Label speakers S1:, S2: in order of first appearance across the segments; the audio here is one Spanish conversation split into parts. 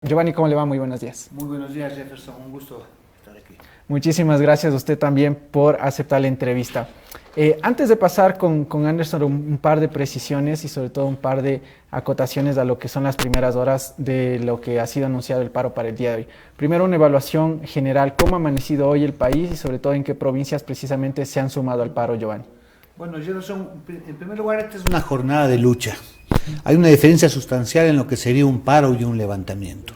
S1: Giovanni, ¿cómo le va? Muy buenos días.
S2: Muy buenos días, Jefferson. Un gusto estar aquí.
S1: Muchísimas gracias a usted también por aceptar la entrevista. Antes de pasar con Anderson, un par de precisiones y sobre todo un par de acotaciones a lo que son las primeras horas de lo que ha sido anunciado el paro para el día de hoy. Primero, una evaluación general, ¿cómo ha amanecido hoy el país y sobre todo en qué provincias precisamente se han sumado al paro, Giovanni?
S2: Bueno, Jefferson, en primer lugar, esta es una jornada de lucha. Hay una diferencia sustancial en lo que sería un paro y un levantamiento.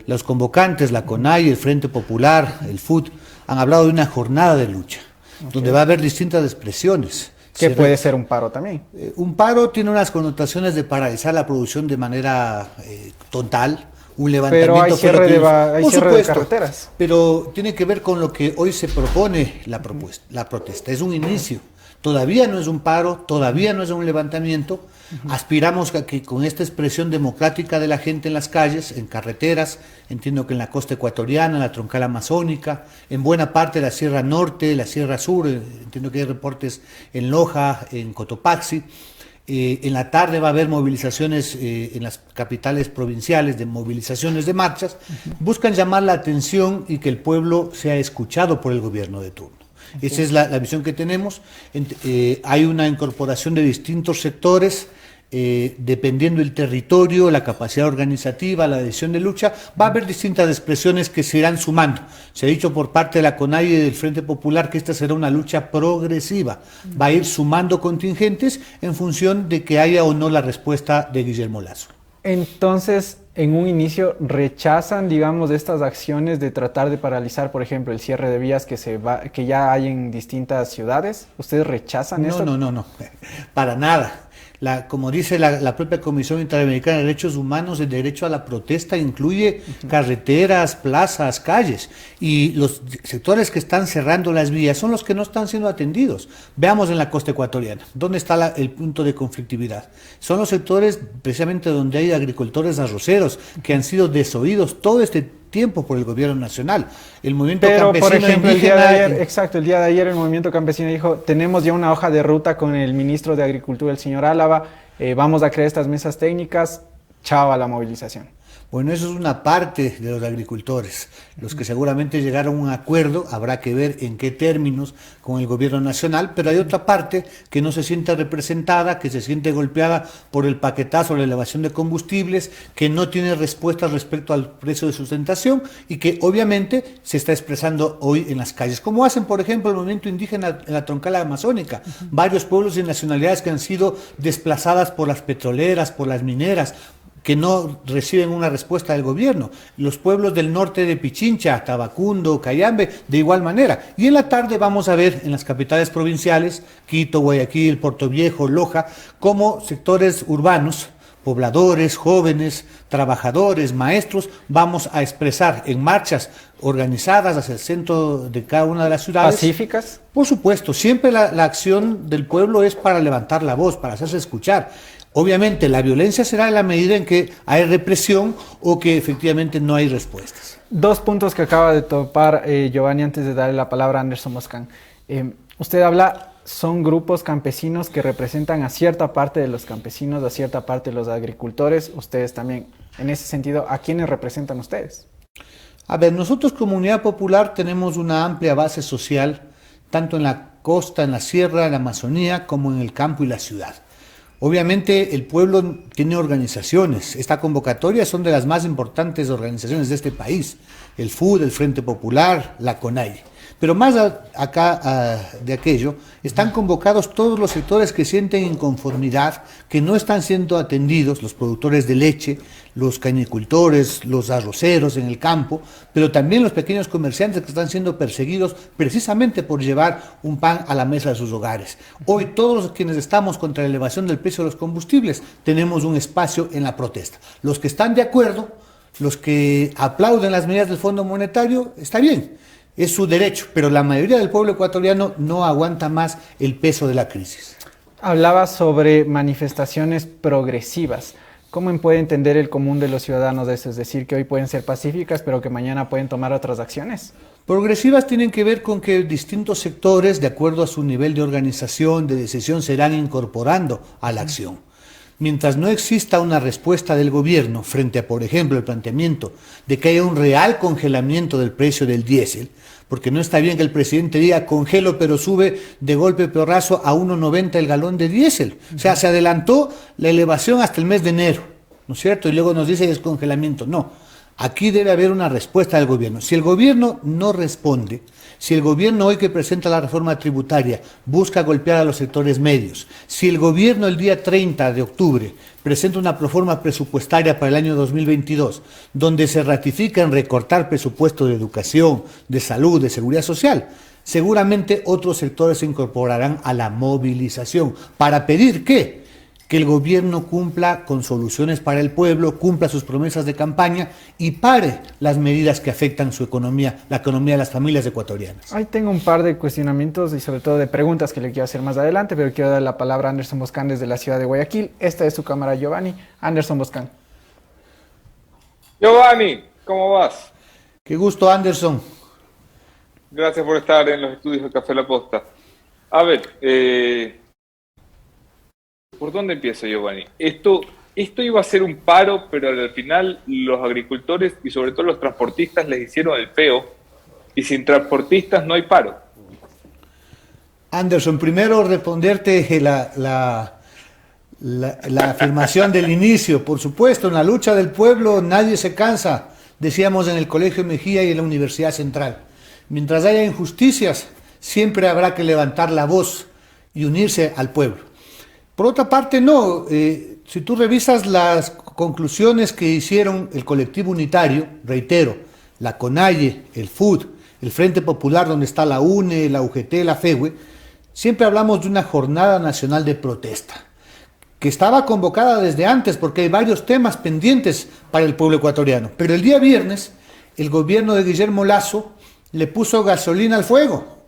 S2: Los convocantes, la CONAIE, el Frente Popular, el FUT, han hablado de una jornada de lucha, donde va a haber distintas expresiones.
S1: ¿Qué puede ser un paro también?
S2: Un paro tiene unas connotaciones de paralizar la producción de manera total, un levantamiento.
S1: Pero hay cierre de carreteras.
S2: Pero tiene que ver con lo que hoy se propone la protesta. Es un inicio. Todavía no es un paro, todavía no es un levantamiento. Aspiramos a que con esta expresión democrática de la gente en las calles, en carreteras, entiendo que en la costa ecuatoriana, en la troncal amazónica, en buena parte de la Sierra Norte, la Sierra Sur, entiendo que hay reportes en Loja, en Cotopaxi. En la tarde va a haber movilizaciones en las capitales provinciales, de movilizaciones de marchas. Buscan llamar la atención y que el pueblo sea escuchado por el gobierno de turno. Esa es la visión que tenemos. Hay una incorporación de distintos sectores, dependiendo del territorio, la capacidad organizativa, la decisión de lucha, va a haber distintas expresiones que se irán sumando. Se ha dicho por parte de la CONAIE y del Frente Popular que esta será una lucha progresiva. Va a ir sumando contingentes en función de que haya o no la respuesta de Guillermo Lasso.
S1: Entonces, en un inicio rechazan, digamos, estas acciones de tratar de paralizar, por ejemplo, el cierre de vías que ya hay en distintas ciudades. ¿Ustedes rechazan esto?
S2: No, para nada. Como dice la propia Comisión Interamericana de Derechos Humanos, el derecho a la protesta incluye carreteras, plazas, calles, y los sectores que están cerrando las vías son los que no están siendo atendidos. Veamos en la costa ecuatoriana, ¿dónde está el punto de conflictividad? Son los sectores precisamente donde hay agricultores arroceros que han sido desoídos todo este tiempo por el gobierno nacional. El movimiento campesino
S1: por ejemplo,
S2: indígena,
S1: el día de ayer el movimiento campesino dijo, tenemos ya una hoja de ruta con el ministro de Agricultura, el señor Álava, vamos a crear estas mesas técnicas, chao a la movilización.
S2: Bueno, eso es una parte de los agricultores, los que seguramente llegaron a un acuerdo, habrá que ver en qué términos con el gobierno nacional, pero hay otra parte que no se siente representada, que se siente golpeada por el paquetazo, la elevación de combustibles, que no tiene respuestas respecto al precio de sustentación y que obviamente se está expresando hoy en las calles, como hacen por ejemplo el movimiento indígena en la troncal amazónica, varios pueblos y nacionalidades que han sido desplazadas por las petroleras, por las mineras, que no reciben una respuesta del gobierno. Los pueblos del norte de Pichincha, Tabacundo, Cayambe, de igual manera. Y en la tarde vamos a ver en las capitales provinciales, Quito, Guayaquil, Portoviejo, Loja, como sectores urbanos, pobladores, jóvenes, trabajadores, maestros, vamos a expresar en marchas organizadas hacia el centro de cada una de las ciudades.
S1: ¿Pacíficas?
S2: Por supuesto, siempre la acción del pueblo es para levantar la voz, para hacerse escuchar. Obviamente la violencia será en la medida en que hay represión o que efectivamente no hay respuestas.
S1: Dos puntos que acaba de topar Giovanni antes de darle la palabra a Anderson Moscán. Usted habla, son grupos campesinos que representan a cierta parte de los campesinos, a cierta parte de los agricultores. Ustedes también, en ese sentido, ¿a quiénes representan ustedes?
S2: A ver, nosotros como Unidad Popular tenemos una amplia base social, tanto en la costa, en la sierra, en la Amazonía, como en el campo y la ciudad. Obviamente el pueblo tiene organizaciones, esta convocatoria son de las más importantes organizaciones de este país, el FUD, el Frente Popular, la CONAIE. Pero más de aquello, están convocados todos los sectores que sienten inconformidad, que no están siendo atendidos, los productores de leche, los cañicultores, los arroceros en el campo, pero también los pequeños comerciantes que están siendo perseguidos precisamente por llevar un pan a la mesa de sus hogares. Hoy todos los quienes estamos contra la elevación del precio de los combustibles tenemos un espacio en la protesta. Los que están de acuerdo, los que aplauden las medidas del Fondo Monetario, está bien. Es su derecho, pero la mayoría del pueblo ecuatoriano no aguanta más el peso de la crisis.
S1: Hablaba sobre manifestaciones progresivas. ¿Cómo puede entender el común de los ciudadanos de eso? Es decir, que hoy pueden ser pacíficas, pero que mañana pueden tomar otras acciones.
S2: Progresivas tienen que ver con que distintos sectores, de acuerdo a su nivel de organización, de decisión, se irán incorporando a la acción. mientras no exista una respuesta del gobierno frente a, por ejemplo, el planteamiento de que haya un real congelamiento del precio del diésel, porque no está bien que el presidente diga congelo pero sube de golpe porrazo a 1.90 el galón de diésel. O sea, se adelantó la elevación hasta el mes de enero, ¿no es cierto? Y luego nos dice descongelamiento. No, aquí debe haber una respuesta del gobierno. Si el gobierno no responde, si el gobierno hoy que presenta la reforma tributaria busca golpear a los sectores medios, si el gobierno el día 30 de octubre presenta una proforma presupuestaria para el año 2022, donde se ratifica en recortar presupuesto de educación, de salud, de seguridad social, seguramente otros sectores se incorporarán a la movilización para pedir ¿qué? Que el gobierno cumpla con soluciones para el pueblo, cumpla sus promesas de campaña y pare las medidas que afectan su economía, la economía de las familias ecuatorianas.
S1: Ahí tengo un par de cuestionamientos y sobre todo de preguntas que le quiero hacer más adelante, pero quiero dar la palabra a Anderson Boscan desde la ciudad de Guayaquil. Esta es su cámara, Giovanni. Anderson Boscan.
S3: Giovanni, ¿cómo vas?
S2: Qué gusto, Anderson.
S3: Gracias por estar en los estudios de Café La Posta. A ver, ¿por dónde empiezo, Giovanni? Esto iba a ser un paro, pero al final los agricultores y sobre todo los transportistas les hicieron el peo, y sin transportistas no hay paro.
S2: Anderson, primero responderte la afirmación del inicio. Por supuesto, en la lucha del pueblo nadie se cansa, decíamos en el Colegio Mejía y en la Universidad Central. Mientras haya injusticias, siempre habrá que levantar la voz y unirse al pueblo. Por otra parte, no, si tú revisas las conclusiones que hicieron el colectivo unitario, reitero, la CONAIE, el FUD, el Frente Popular, donde está la UNE, la UGT, la FEWE, siempre hablamos de una jornada nacional de protesta, que estaba convocada desde antes porque hay varios temas pendientes para el pueblo ecuatoriano. Pero el día viernes, el gobierno de Guillermo Lasso le puso gasolina al fuego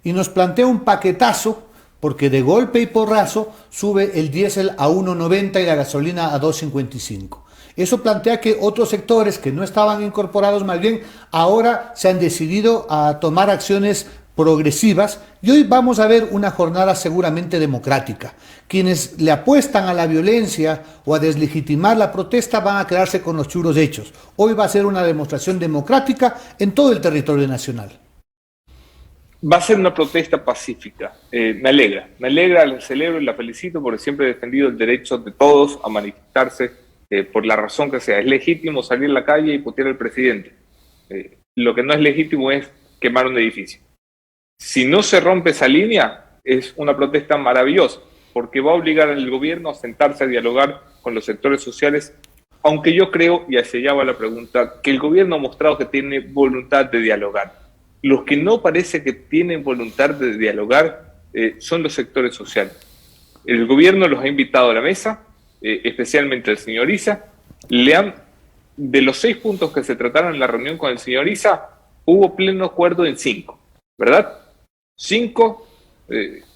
S2: y nos plantea un paquetazo porque de golpe y porrazo sube el diésel a 1.90 y la gasolina a 2.55. Eso plantea que otros sectores que no estaban incorporados, más bien ahora se han decidido a tomar acciones progresivas y hoy vamos a ver una jornada seguramente democrática. Quienes le apuestan a la violencia o a deslegitimar la protesta van a quedarse con los churos hechos. Hoy va a ser una demostración democrática en todo el territorio nacional.
S3: Va a ser una protesta pacífica. Me alegra, la celebro y la felicito porque siempre he defendido el derecho de todos a manifestarse por la razón que sea. Es legítimo salir a la calle y putear al presidente. Lo que no es legítimo es quemar un edificio. Si no se rompe esa línea, es una protesta maravillosa, porque va a obligar al gobierno a sentarse a dialogar con los sectores sociales, aunque yo creo, y hacia allá va la pregunta, que el gobierno ha mostrado que tiene voluntad de dialogar. Los que no parece que tienen voluntad de dialogar son los sectores sociales. El gobierno los ha invitado a la mesa, especialmente el señor Issa. De los 6 puntos que se trataron en la reunión con el señor Issa, hubo pleno acuerdo en 5, ¿verdad? 5,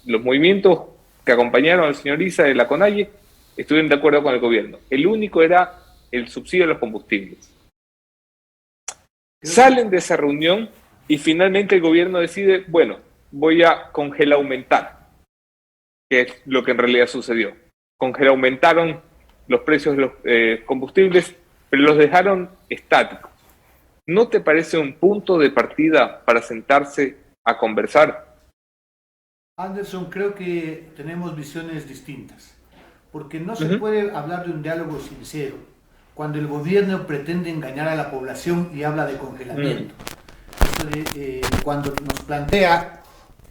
S3: los movimientos que acompañaron al señor Issa de la CONAIE estuvieron de acuerdo con el gobierno. El único era el subsidio a los combustibles. Salen de esa reunión y finalmente el gobierno decide, bueno, voy a congelaumentar, que es lo que en realidad sucedió. Congelaumentaron los precios de los combustibles, pero los dejaron estáticos. ¿No te parece un punto de partida para sentarse a conversar?
S2: Anderson, creo que tenemos visiones distintas, porque no se puede hablar de un diálogo sincero cuando el gobierno pretende engañar a la población y habla de congelamiento. Cuando nos plantea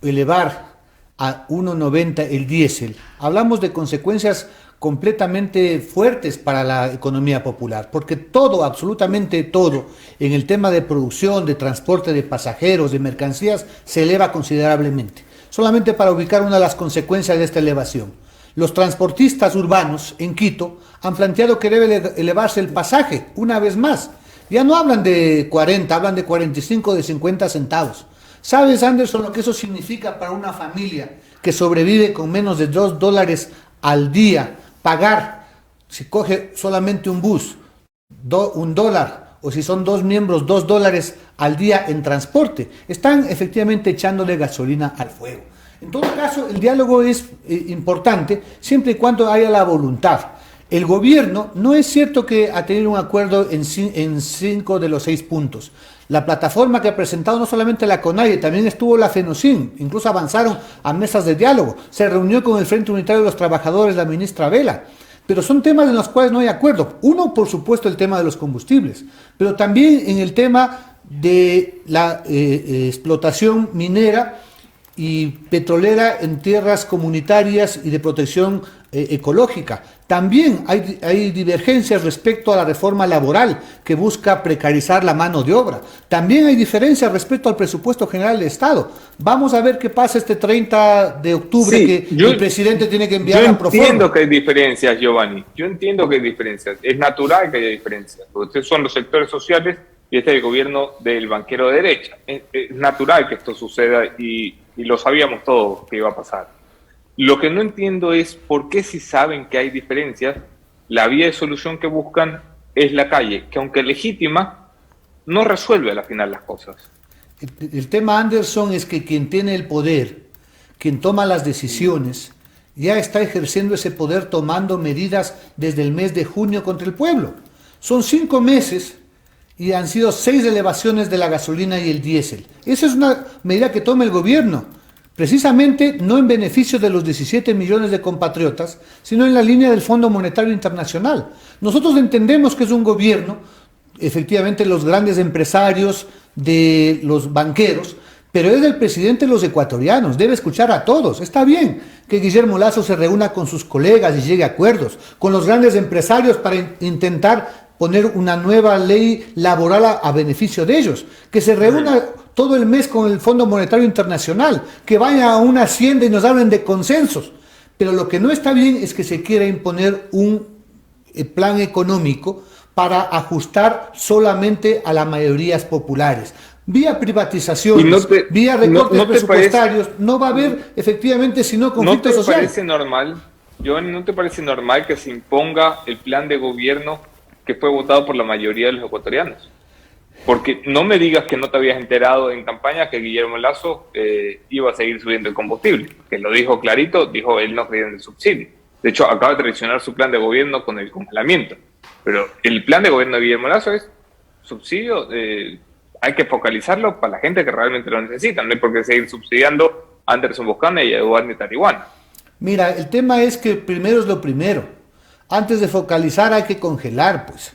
S2: elevar a 1.90 el diésel, hablamos de consecuencias completamente fuertes para la economía popular, porque todo, absolutamente todo, en el tema de producción, de transporte de pasajeros, de mercancías, se eleva considerablemente. Solamente para ubicar una de las consecuencias de esta elevación. Los transportistas urbanos en Quito han planteado que debe elevarse el pasaje una vez más. Ya no hablan de 40, hablan de 45, de 50 centavos. ¿Sabes, Anderson, lo que eso significa para una familia que sobrevive con menos de $2 al día? Pagar, si coge solamente un bus, $1, o si son 2 miembros, $2 al día en transporte. Están efectivamente echándole gasolina al fuego. En todo caso, el diálogo es importante siempre y cuando haya la voluntad. El gobierno no es cierto que ha tenido un acuerdo en 5 de los 6 puntos. La plataforma que ha presentado no solamente la CONAIE, también estuvo la FENOCIN, incluso avanzaron a mesas de diálogo, se reunió con el Frente Unitario de los Trabajadores la ministra Vela, pero son temas en los cuales no hay acuerdo. Uno, por supuesto, el tema de los combustibles, pero también en el tema de la explotación minera y petrolera en tierras comunitarias y de protección ecológica. También hay divergencias respecto a la reforma laboral que busca precarizar la mano de obra. También hay diferencias respecto al presupuesto general del Estado. Vamos a ver qué pasa este 30 de octubre, sí, que el presidente tiene que enviar a Proforma.
S3: Yo entiendo que hay diferencias, Giovanni. Yo entiendo que hay diferencias. Es natural que haya diferencias. Porque ustedes son los sectores sociales y este es el gobierno del banquero de derecha. Es natural que esto suceda y lo sabíamos todos que iba a pasar. Lo que no entiendo es por qué, si saben que hay diferencias, la vía de solución que buscan es la calle, que aunque legítima, no resuelve al final las cosas.
S2: El tema, Anderson, es que quien tiene el poder, quien toma las decisiones, ya está ejerciendo ese poder tomando medidas desde el mes de junio contra el pueblo. Son 5 meses y han sido 6 elevaciones de la gasolina y el diésel. Esa es una medida que toma el gobierno, precisamente no en beneficio de los 17 millones de compatriotas, sino en la línea del Fondo Monetario Internacional. Nosotros entendemos que es un gobierno, efectivamente los grandes empresarios, de los banqueros, pero es del presidente de los ecuatorianos, debe escuchar a todos. Está bien que Guillermo Lasso se reúna con sus colegas y llegue a acuerdos, con los grandes empresarios para intentar poner una nueva ley laboral a beneficio de ellos, que se reúna todo el mes con el Fondo Monetario Internacional, que vaya a una hacienda y nos hablen de consensos. Pero lo que no está bien es que se quiera imponer un plan económico para ajustar solamente a las mayorías populares. Vía privatizaciones, vía recortes presupuestarios, no va a haber efectivamente sino conflicto social.
S3: ¿No te parece normal, Giovanni, no te parece normal que se imponga el plan de gobierno que fue votado por la mayoría de los ecuatorianos? Porque no me digas que no te habías enterado en campaña que Guillermo Lasso iba a seguir subiendo el combustible, que lo dijo clarito, dijo él no creía en el subsidio. De hecho, acaba de traicionar su plan de gobierno con el congelamiento. Pero el plan de gobierno de Guillermo Lasso es subsidio, hay que focalizarlo para la gente que realmente lo necesita, no hay por qué seguir subsidiando a Anderson Boscana y a Eduardo Tarihuana.
S2: Mira, el tema es que primero es lo primero. Antes de focalizar hay que congelar, pues.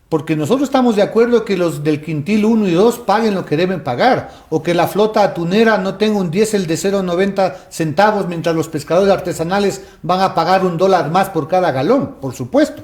S2: Porque nosotros estamos de acuerdo que los del quintil 1 y 2 paguen lo que deben pagar, o que la flota atunera no tenga un diésel de 0,90 centavos, mientras los pescadores artesanales van a pagar $1 más por cada galón, por supuesto.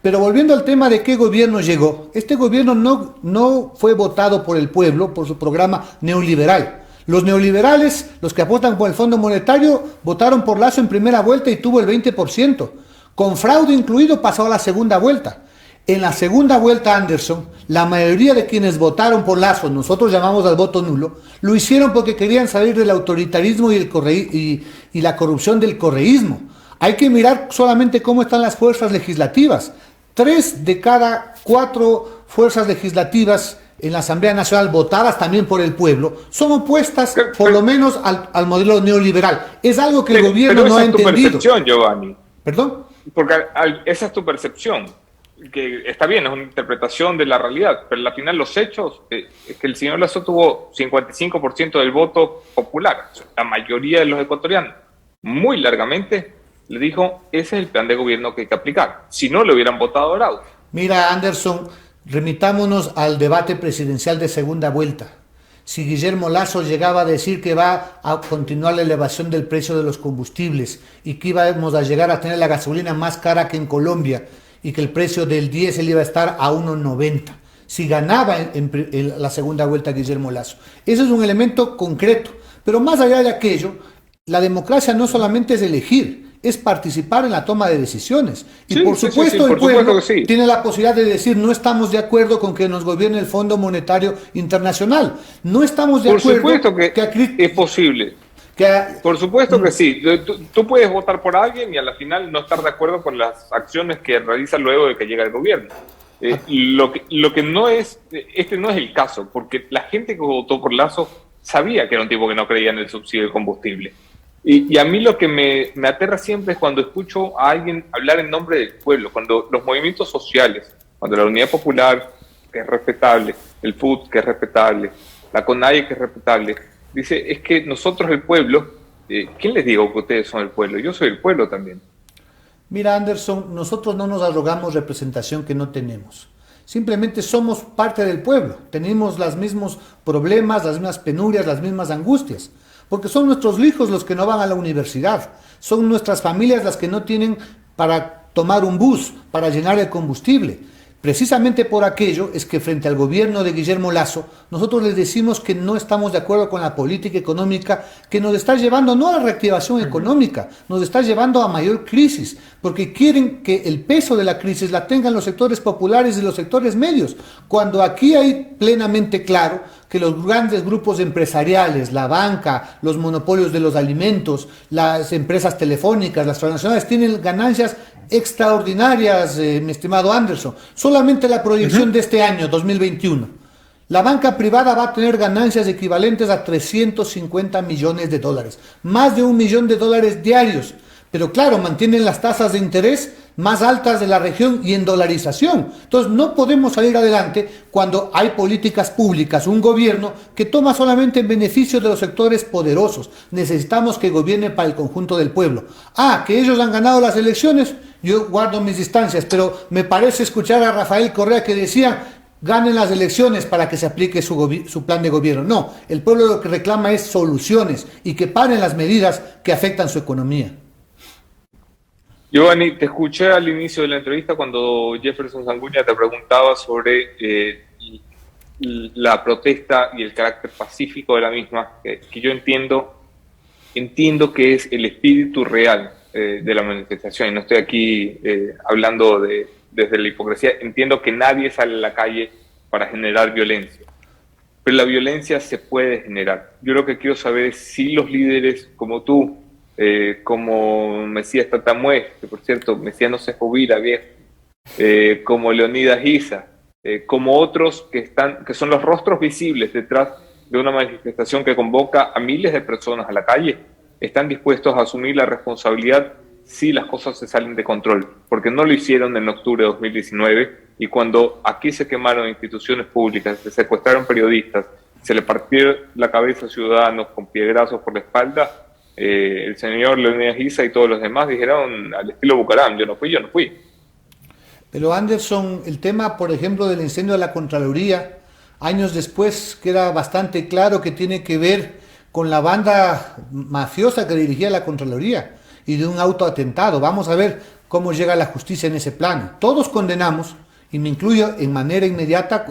S2: Pero volviendo al tema de qué gobierno llegó, este gobierno no fue votado por el pueblo, por su programa neoliberal. Los neoliberales, los que aportan por el Fondo Monetario, votaron por Lasso en primera vuelta y tuvo el 20%. Con fraude incluido pasó a la segunda vuelta. En la segunda vuelta, Anderson, la mayoría de quienes votaron por Lasso, nosotros llamamos al voto nulo, lo hicieron porque querían salir del autoritarismo y la corrupción del correísmo. Hay que mirar solamente cómo están las fuerzas legislativas. 3 de cada 4 fuerzas legislativas en la Asamblea Nacional, votadas también por el pueblo, son opuestas por lo menos al modelo neoliberal. Es algo que el gobierno no ha entendido.
S3: Esa es tu percepción, Giovanni.
S2: ¿Perdón?
S3: Porque esa es tu percepción, que está bien, es una interpretación de la realidad, pero al final los hechos es que el señor Lasso tuvo 55% del voto popular, la mayoría de los ecuatorianos, muy largamente le dijo, ese es el plan de gobierno que hay que aplicar, si no le hubieran votado Araujo.
S2: Mira, Anderson, remitámonos al debate presidencial de segunda vuelta. Si Guillermo Lasso llegaba a decir que va a continuar la elevación del precio de los combustibles y que íbamos a llegar a tener la gasolina más cara que en Colombia y que el precio del diésel iba a estar a 1.90, si ganaba en la segunda vuelta Guillermo Lasso. Ese es un elemento concreto. Pero más allá de aquello, la democracia no solamente es elegir, es participar en la toma de decisiones. Y sí, por supuesto el pueblo tiene la posibilidad de decir no estamos de acuerdo con que nos gobierne el Fondo Monetario Internacional. No estamos de acuerdo.
S3: Por supuesto que es posible. Por supuesto que sí. Tú puedes votar por alguien y a la final no estar de acuerdo con las acciones que realiza luego de que llega el gobierno. Lo que no es, este no es el caso, porque la gente que votó por Lasso sabía que era un tipo que no creía en el subsidio de combustible. Y a mí lo que me aterra siempre es cuando escucho a alguien hablar en nombre del pueblo, cuando los movimientos sociales, cuando la Unidad Popular, que es respetable, el FUT, que es respetable, la CONAIE, que es respetable, dice, es que nosotros el pueblo, ¿quién les digo que ustedes son el pueblo? Yo soy el pueblo también.
S2: Mira, Anderson, nosotros no nos arrogamos representación que no tenemos. Simplemente somos parte del pueblo. Tenemos los mismos problemas, las mismas penurias, las mismas angustias. Porque son nuestros hijos los que no van a la universidad. Son nuestras familias las que no tienen para tomar un bus, para llenar el combustible. Precisamente por aquello es que frente al gobierno de Guillermo Lasso, nosotros les decimos que no estamos de acuerdo con la política económica que nos está llevando no a la reactivación económica, nos está llevando a mayor crisis, porque quieren que el peso de la crisis la tengan los sectores populares y los sectores medios, cuando aquí hay plenamente claro que los grandes grupos empresariales, la banca, los monopolios de los alimentos, las empresas telefónicas, las transnacionales tienen ganancias extraordinarias, mi estimado Anderson. Solamente la proyección de este año, 2021. La banca privada va a tener ganancias equivalentes a 350 millones de dólares. Más de $1 millón diarios. Pero claro, mantienen las tasas de interés más altas de la región y en dolarización. Entonces no podemos salir adelante cuando hay políticas públicas, un gobierno que toma solamente en beneficio de los sectores poderosos. Necesitamos que gobierne para el conjunto del pueblo. Que ellos han ganado las elecciones, yo guardo mis distancias, pero me parece escuchar a Rafael Correa que decía: ganen las elecciones para que se aplique su plan de gobierno. No, el pueblo lo que reclama es soluciones y que paren las medidas que afectan su economía.
S3: Giovanni, te escuché al inicio de la entrevista cuando Jefferson Sanguña te preguntaba sobre la protesta y el carácter pacífico de la misma, que yo entiendo que es el espíritu real de la manifestación, y no estoy aquí hablando desde la hipocresía. Entiendo que nadie sale a la calle para generar violencia, pero la violencia se puede generar. Yo lo que quiero saber es si los líderes como tú, como Mesías Tatamué, que por cierto, Mesías no se jubila, viejo, como Leonidas Giza, como otros que son los rostros visibles detrás de una manifestación que convoca a miles de personas a la calle, están dispuestos a asumir la responsabilidad si las cosas se salen de control, porque no lo hicieron en octubre de 2019, y cuando aquí se quemaron instituciones públicas, se secuestraron periodistas, se le partió la cabeza a ciudadanos con piedrazos por la espalda, el señor Leonidas Giza y todos los demás dijeron al estilo Bucaram: yo no fui.
S2: Pero Anderson, el tema, por ejemplo, del incendio de la Contraloría, años después queda bastante claro que tiene que ver con la banda mafiosa que dirigía la Contraloría y de un autoatentado. Vamos a ver cómo llega la justicia en ese plano. Todos condenamos, y me incluyo en manera inmediata,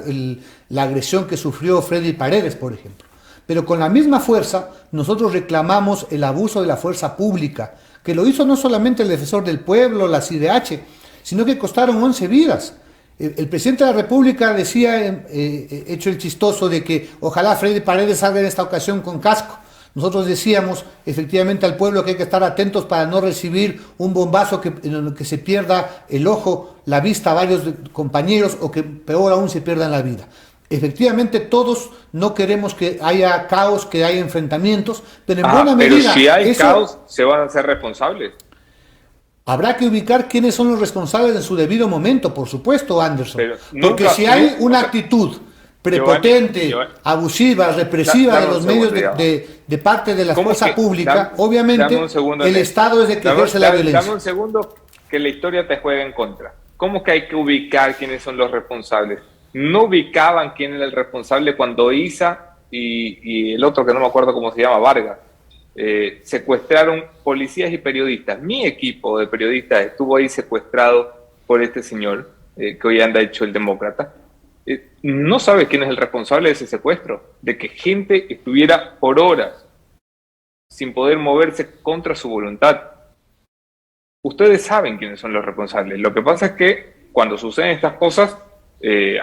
S2: la agresión que sufrió Freddy Paredes, por ejemplo. Pero con la misma fuerza, nosotros reclamamos el abuso de la fuerza pública, que lo hizo no solamente el Defensor del Pueblo, la CIDH, sino que costaron 11 vidas. El presidente de la República decía, hecho el chistoso, de que ojalá Freddy Paredes salga en esta ocasión con casco. Nosotros decíamos efectivamente al pueblo que hay que estar atentos para no recibir un bombazo en el que se pierda el ojo, la vista a varios compañeros, o que peor aún se pierdan la vida. Efectivamente, todos no queremos que haya caos, que haya enfrentamientos, pero en buena medida...
S3: Pero si hay caos, ¿se van a hacer responsables?
S2: Habrá que ubicar quiénes son los responsables en su debido momento, por supuesto, Anderson. Porque si hay una actitud prepotente, abusiva, represiva de los medios de parte de la fuerza pública, obviamente el Estado es el que ejerce la violencia.
S3: Dame un segundo, que la historia te juega en contra. ¿Cómo que hay que ubicar quiénes son los responsables? No ubicaban quién era el responsable cuando Isa y el otro, que no me acuerdo cómo se llama, Vargas, secuestraron policías y periodistas. Mi equipo de periodistas estuvo ahí secuestrado por este señor, que hoy anda hecho el demócrata. No sabe quién es el responsable de ese secuestro, de que gente estuviera por horas sin poder moverse contra su voluntad. Ustedes saben quiénes son los responsables. Lo que pasa es que cuando suceden estas cosas,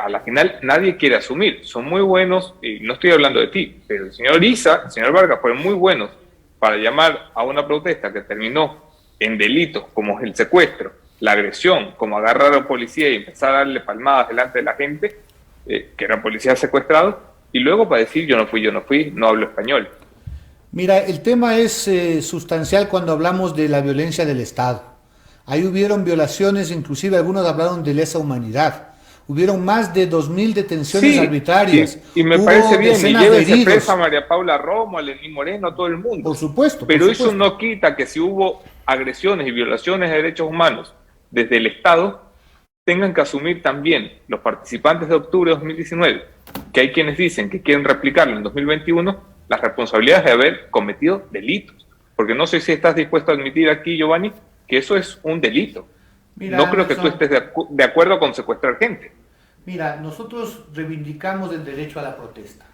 S3: a la final nadie quiere asumir. Son muy buenos, y no estoy hablando de ti, pero el señor Isa, el señor Vargas fueron muy buenos para llamar a una protesta que terminó en delitos como el secuestro, la agresión, como agarrar a un policía y empezar a darle palmadas delante de la gente, que eran policías secuestrados, y luego para decir yo no fui, no hablo español.
S2: Mira, el tema es sustancial cuando hablamos de la violencia del Estado. Ahí hubieron violaciones, inclusive algunos hablaron de lesa humanidad. Hubieron más de 2.000 detenciones arbitrarias.
S3: Y me parece bien, y llévense presa a María Paula Romo, a Lenín Moreno, a todo el mundo.
S2: Por supuesto.
S3: Pero eso no quita que si hubo agresiones y violaciones de derechos humanos desde el Estado, tengan que asumir también los participantes de octubre de 2019, que hay quienes dicen que quieren replicarlo en 2021, las responsabilidades de haber cometido delitos. Porque no sé si estás dispuesto a admitir aquí, Giovanni, que eso es un delito. Mira, no creo que tú estés de acuerdo con secuestrar gente.
S2: Mira, nosotros reivindicamos el derecho a la protesta.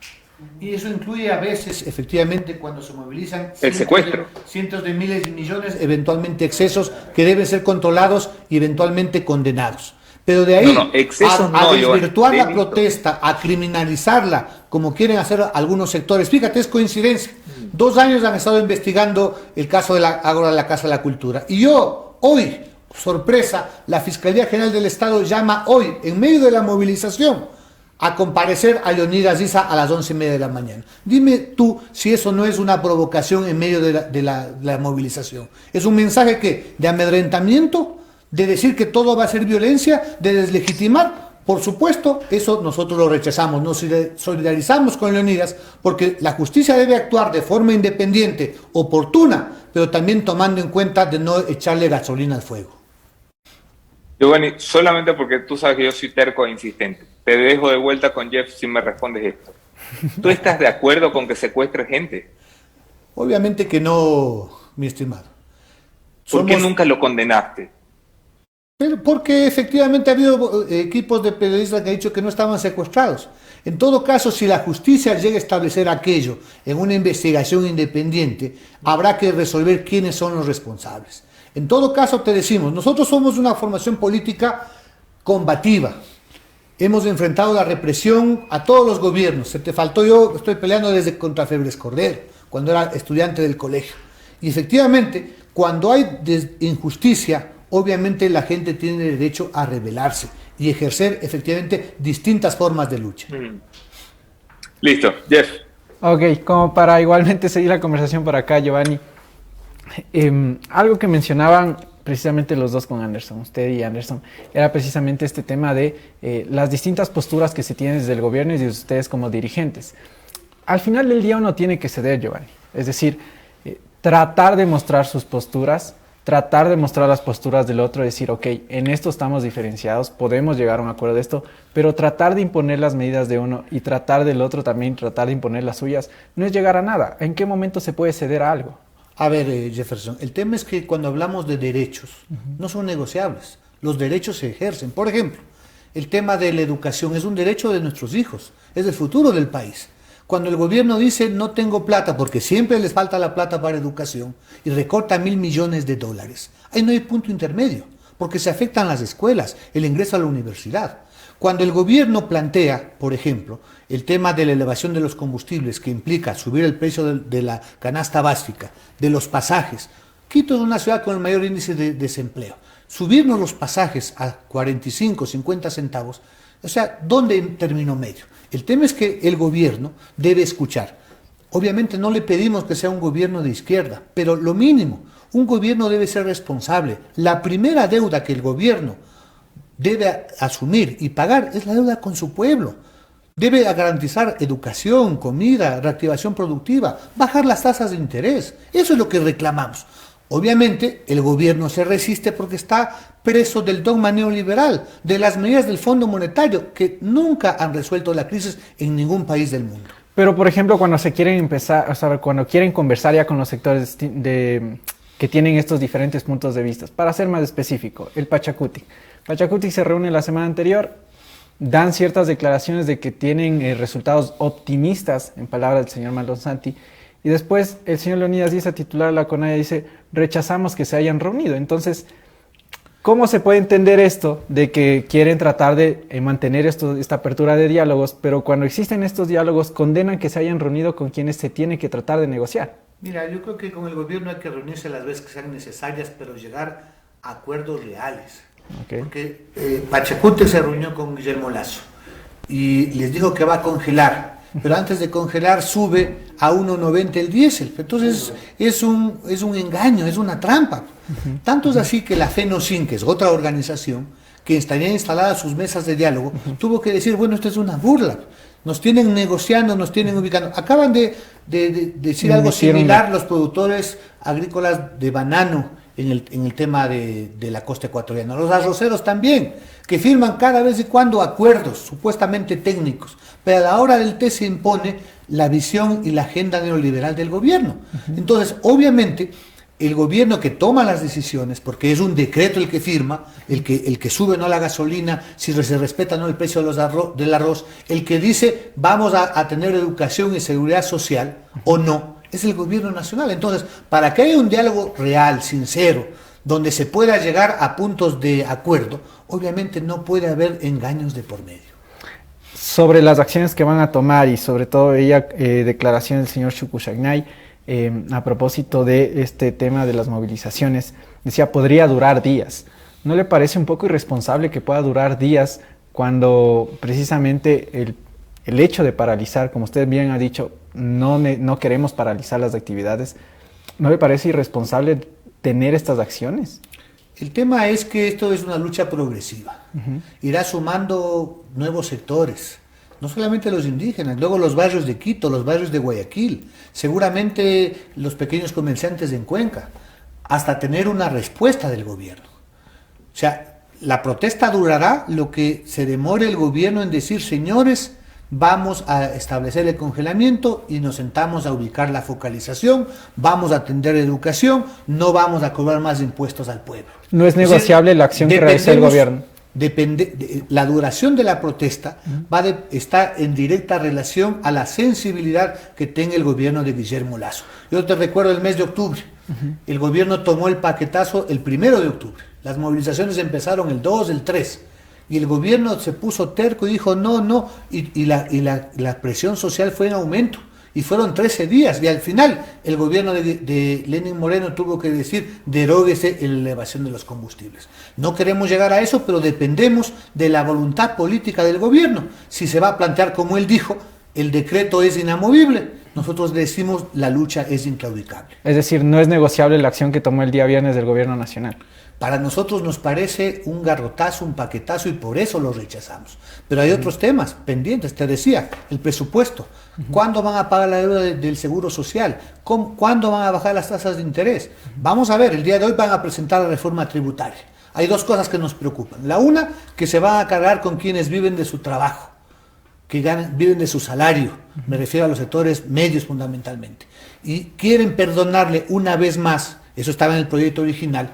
S2: Y eso incluye a veces, efectivamente, cuando se movilizan cientos de miles y millones, eventualmente excesos que deben ser controlados y eventualmente condenados. Pero de ahí a desvirtuar la protesta, a criminalizarla, como quieren hacer algunos sectores. Fíjate, es coincidencia. 2 años han estado investigando el caso de la Casa de la Cultura. Y yo, hoy, sorpresa, la Fiscalía General del Estado llama hoy, en medio de la movilización, a comparecer a Leonidas Issa a las 11:30 de la mañana. Dime tú si eso no es una provocación en medio de la movilización. ¿Es un mensaje de amedrentamiento? ¿De decir que todo va a ser violencia? ¿De deslegitimar? Por supuesto, eso nosotros lo rechazamos, nos solidarizamos con Leonidas, porque la justicia debe actuar de forma independiente, oportuna, pero también tomando en cuenta de no echarle gasolina al fuego.
S3: Giovanni, solamente porque tú sabes que yo soy terco e insistente, te dejo de vuelta con Jeff si me respondes esto. ¿Tú estás de acuerdo con que secuestre gente?
S2: Obviamente que no, mi estimado.
S3: ¿Por qué nunca lo condenaste?
S2: Pero porque efectivamente ha habido equipos de periodistas que han dicho que no estaban secuestrados. En todo caso, si la justicia llega a establecer aquello en una investigación independiente, habrá que resolver quiénes son los responsables. En todo caso, te decimos, nosotros somos una formación política combativa. Hemos enfrentado la represión a todos los gobiernos. Se te faltó, yo estoy peleando desde contra Febres Cordero, cuando era estudiante del colegio. Y efectivamente, cuando hay injusticia, obviamente la gente tiene derecho a rebelarse y ejercer efectivamente distintas formas de lucha.
S3: Listo, Jeff.
S1: Ok, como para igualmente seguir la conversación por acá, Giovanni, algo que mencionaban precisamente los dos con Anderson, usted y Anderson, era precisamente este tema de las distintas posturas que se tienen desde el gobierno y de ustedes como dirigentes. Al final del día uno tiene que ceder, Giovanni, es decir, tratar de mostrar sus posturas, tratar de mostrar las posturas del otro, decir, ok, en esto estamos diferenciados, podemos llegar a un acuerdo de esto, pero tratar de imponer las medidas de uno y tratar del otro también, tratar de imponer las suyas, no es llegar a nada. ¿En qué momento se puede ceder a algo?
S2: A ver, Jefferson, el tema es que cuando hablamos de derechos, no son negociables. Los derechos se ejercen. Por ejemplo, el tema de la educación es un derecho de nuestros hijos, es el futuro del país. Cuando el gobierno dice no tengo plata, porque siempre les falta la plata para educación, y recorta $1.000 millones, ahí no hay punto intermedio, porque se afectan las escuelas, el ingreso a la universidad. Cuando el gobierno plantea, por ejemplo, el tema de la elevación de los combustibles, que implica subir el precio de la canasta básica, de los pasajes, Quito es una ciudad con el mayor índice de desempleo, subirnos los pasajes a 45, 50 centavos, o sea, ¿dónde terminó medio? El tema es que el gobierno debe escuchar. Obviamente no le pedimos que sea un gobierno de izquierda, pero lo mínimo, un gobierno debe ser responsable. La primera deuda que el gobierno debe asumir y pagar es la deuda con su pueblo. Debe garantizar educación, comida, reactivación productiva, bajar las tasas de interés. Eso es lo que reclamamos. Obviamente el gobierno se resiste porque está preso del dogma neoliberal, de las medidas del Fondo Monetario, que nunca han resuelto la crisis en ningún país del mundo.
S1: Pero, por ejemplo, cuando se quieren empezar, o sea, cuando quieren conversar ya con los sectores que tienen estos diferentes puntos de vista, para ser más específico, el Pachacutic. Pachacutic se reúne la semana anterior, dan ciertas declaraciones de que tienen resultados optimistas, en palabras del señor Maldon Santi, y después el señor Leonidas Issa, titular de la CONAIE, dice, rechazamos que se hayan reunido. Entonces, ¿cómo se puede entender esto de que quieren tratar de mantener esta apertura de diálogos, pero cuando existen estos diálogos condenan que se hayan reunido con quienes se tiene que tratar de negociar?
S2: Mira, yo creo que con el gobierno hay que reunirse las veces que sean necesarias, pero llegar a acuerdos reales. Okay. Porque Pachacutic se reunió con Guillermo Lasso y les dijo que va a congelar pero antes de congelar sube a 1,90 el diésel. Entonces es un engaño, es una trampa. Tanto es así que la FENOCIN, que es otra organización, que estaría instalada sus mesas de diálogo, tuvo que decir, bueno, esto es una burla. Nos tienen negociando, nos tienen ubicando. Acaban de decir algo similar los productores agrícolas de banano en el tema de la costa ecuatoriana. Los arroceros también, que firman cada vez y cuando acuerdos supuestamente técnicos, pero a la hora del té se impone la visión y la agenda neoliberal del gobierno. Entonces, obviamente, el gobierno que toma las decisiones, porque es un decreto el que firma, el que sube no la gasolina, si se respeta no el precio del arroz, el que dice vamos a tener educación y seguridad social o no, es el gobierno nacional. Entonces, para que haya un diálogo real, sincero, donde se pueda llegar a puntos de acuerdo, obviamente no puede haber engaños de por medio.
S1: Sobre las acciones que van a tomar y sobre todo ella, declaración del señor Chucuchagnay, a propósito de este tema de las movilizaciones, decía, podría durar días. ¿No le parece un poco irresponsable que pueda durar días cuando precisamente el hecho de paralizar, como usted bien ha dicho, no queremos paralizar las actividades? ¿No le parece irresponsable tener estas acciones?
S2: El tema es que esto es una lucha progresiva. Irá sumando nuevos sectores. No solamente los indígenas, luego los barrios de Quito, los barrios de Guayaquil, seguramente los pequeños comerciantes en Cuenca, hasta tener una respuesta del gobierno. O sea, la protesta durará lo que se demore el gobierno en decir, señores, vamos a establecer el congelamiento y nos sentamos a ubicar la focalización, vamos a atender educación, no vamos a cobrar más impuestos al pueblo.
S1: No es negociable la acción que realiza el gobierno.
S2: La duración de la protesta está en directa relación a la sensibilidad que tenga el gobierno de Guillermo Lasso. Yo te recuerdo el mes de octubre, el gobierno tomó el paquetazo el 1 de octubre, las movilizaciones empezaron el 2, el 3, y el gobierno se puso terco y dijo no, y la presión social fue en aumento. Y fueron 13 días, y al final el gobierno de Lenín Moreno tuvo que decir, deróguese en la elevación de los combustibles. No queremos llegar a eso, pero dependemos de la voluntad política del gobierno. Si se va a plantear como él dijo, el decreto es inamovible, nosotros decimos la lucha es inclaudicable.
S1: Es decir, no es negociable la acción que tomó el día viernes del gobierno nacional.
S2: Para nosotros nos parece un garrotazo, un paquetazo, y por eso lo rechazamos. Pero hay otros temas pendientes, te decía, el presupuesto. ¿Cuándo van a pagar la deuda del Seguro Social? ¿Cuándo van a bajar las tasas de interés? Vamos a ver, el día de hoy van a presentar la reforma tributaria. Hay dos cosas que nos preocupan. La una, que se van a cargar con quienes viven de su trabajo, que viven de su salario. Me refiero a los sectores medios fundamentalmente. Y quieren perdonarle una vez más, eso estaba en el proyecto original,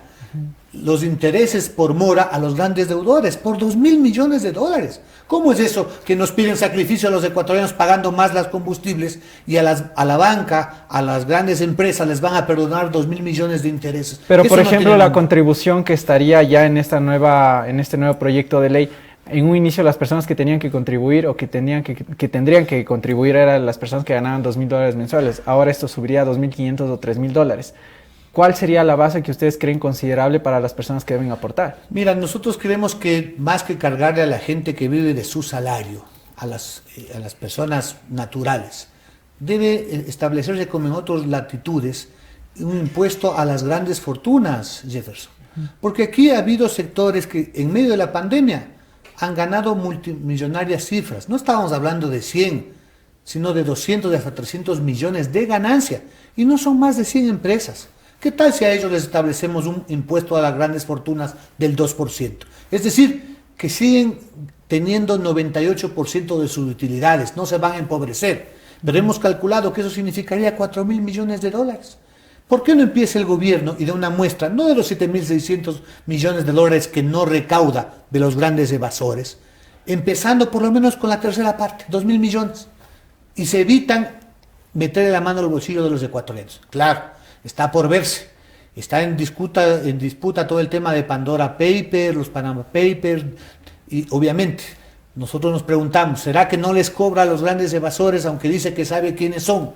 S2: los intereses por mora a los grandes deudores, por 2.000 millones de dólares. ¿Cómo es eso que nos piden sacrificio a los ecuatorianos pagando más los combustibles y a la banca, a las grandes empresas les van a perdonar 2.000 millones de intereses?
S1: Pero
S2: eso
S1: por
S2: no
S1: ejemplo, la contribución que estaría ya en este nuevo proyecto de ley, en un inicio las personas que tenían que contribuir o que tendrían que contribuir eran las personas que ganaban $2.000 mensuales. Ahora esto subiría a $2.500 o $3.000. ¿Cuál sería la base que ustedes creen considerable para las personas que deben aportar? Mira,
S2: nosotros creemos que más que cargarle a la gente que vive de su salario, a las personas naturales, debe establecerse como en otras latitudes un impuesto a las grandes fortunas, Jefferson. Porque aquí ha habido sectores que en medio de la pandemia han ganado multimillonarias cifras. No estábamos hablando de 100, sino de 200 y hasta 300 millones de ganancia. Y no son más de 100 empresas. ¿Qué tal si a ellos les establecemos un impuesto a las grandes fortunas del 2%? Es decir, que siguen teniendo 98% de sus utilidades, no se van a empobrecer. Pero hemos calculado que eso significaría 4.000 millones de dólares. ¿Por qué no empieza el gobierno y da una muestra, no de los 7.600 millones de dólares que no recauda de los grandes evasores, empezando por lo menos con la tercera parte, 2.000 millones, y se evitan meterle la mano al bolsillo de los ecuatorianos? Claro. Está por verse, está en disputa todo el tema de Pandora Papers, los Panama Papers, y obviamente nosotros nos preguntamos, ¿será que no les cobra a los grandes evasores aunque dice que sabe quiénes son?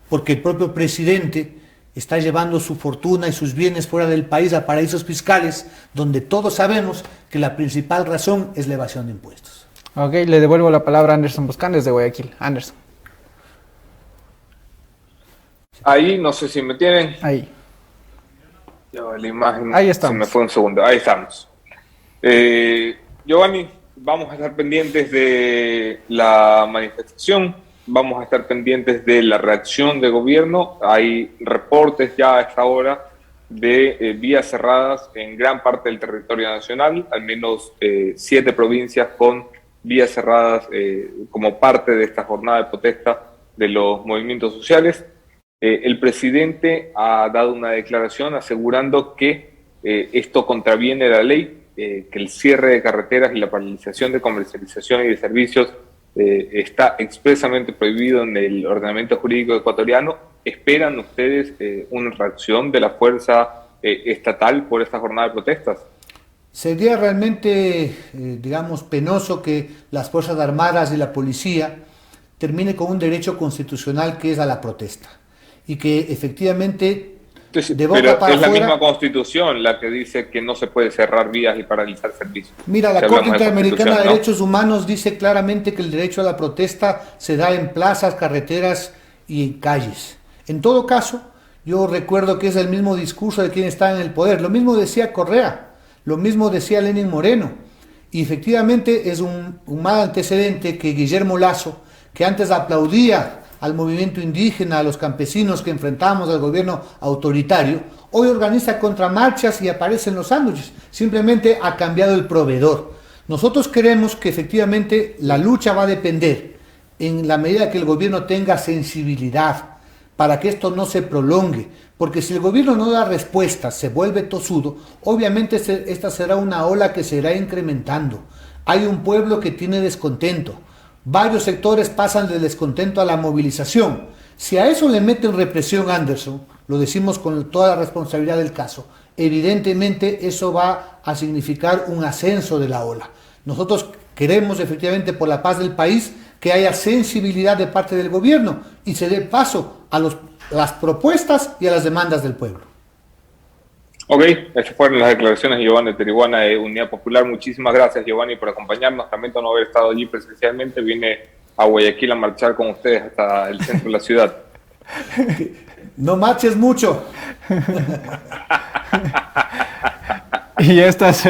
S2: Porque el propio presidente está llevando su fortuna y sus bienes fuera del país a paraísos fiscales, donde todos sabemos que la principal razón es la evasión de impuestos.
S1: Ok, le devuelvo la palabra a Anderson Buscán desde Guayaquil. Anderson.
S3: Ahí, no sé si me tienen.
S1: Ahí.
S3: Ya va, la imagen
S1: Ahí
S3: se
S1: estamos.
S3: me fue un segundo. Ahí estamos. Giovanni, vamos a estar pendientes de la manifestación, vamos a estar pendientes de la reacción del gobierno. Hay reportes ya a esta hora de vías cerradas en gran parte del territorio nacional, al menos 7 provincias con vías cerradas como parte de esta jornada de protesta de los movimientos sociales. El presidente ha dado una declaración asegurando que esto contraviene la ley, que el cierre de carreteras y la paralización de comercialización y de servicios está expresamente prohibido en el ordenamiento jurídico ecuatoriano. ¿Esperan ustedes una reacción de la fuerza estatal por esta jornada de protestas?
S2: Sería realmente, digamos, penoso que las Fuerzas Armadas y la policía termine con un derecho constitucional que es a la protesta. Y que efectivamente, de boca
S3: pero
S2: para
S3: es la
S2: afuera,
S3: misma Constitución la que dice que no se puede cerrar vías y paralizar servicios.
S2: Mira, la
S3: Si
S2: Corte
S3: hablamos de
S2: Interamericana de
S3: Constitución, ¿no?
S2: Derechos Humanos dice claramente que el derecho a la protesta se da en plazas, carreteras y en calles. En todo caso, yo recuerdo que es el mismo discurso de quien está en el poder. Lo mismo decía Correa, lo mismo decía Lenín Moreno. Y efectivamente es un mal antecedente que Guillermo Lasso, que antes aplaudía al movimiento indígena, a los campesinos que enfrentamos al gobierno autoritario, hoy organiza contramarchas y aparece en los sándwiches. Simplemente ha cambiado el proveedor. Nosotros creemos que efectivamente la lucha va a depender en la medida que el gobierno tenga sensibilidad para que esto no se prolongue, porque si el gobierno no da respuesta, se vuelve tosudo, obviamente esta será una ola que se irá incrementando. Hay un pueblo que tiene descontento, varios sectores pasan del descontento a la movilización. Si a eso le meten represión, Anderson, lo decimos con toda la responsabilidad del caso, evidentemente eso va a significar un ascenso de la ola. Nosotros queremos efectivamente por la paz del país que haya sensibilidad de parte del gobierno y se dé paso a las propuestas y a las demandas del pueblo.
S3: Ok, esas fueron las declaraciones de Giovanni Teriguana de Unidad Popular. Muchísimas gracias, Giovanni, por acompañarnos. Lamento no haber estado allí presencialmente. Vine a Guayaquil a marchar con ustedes hasta el centro de la ciudad.
S2: No marches mucho.
S1: Y estas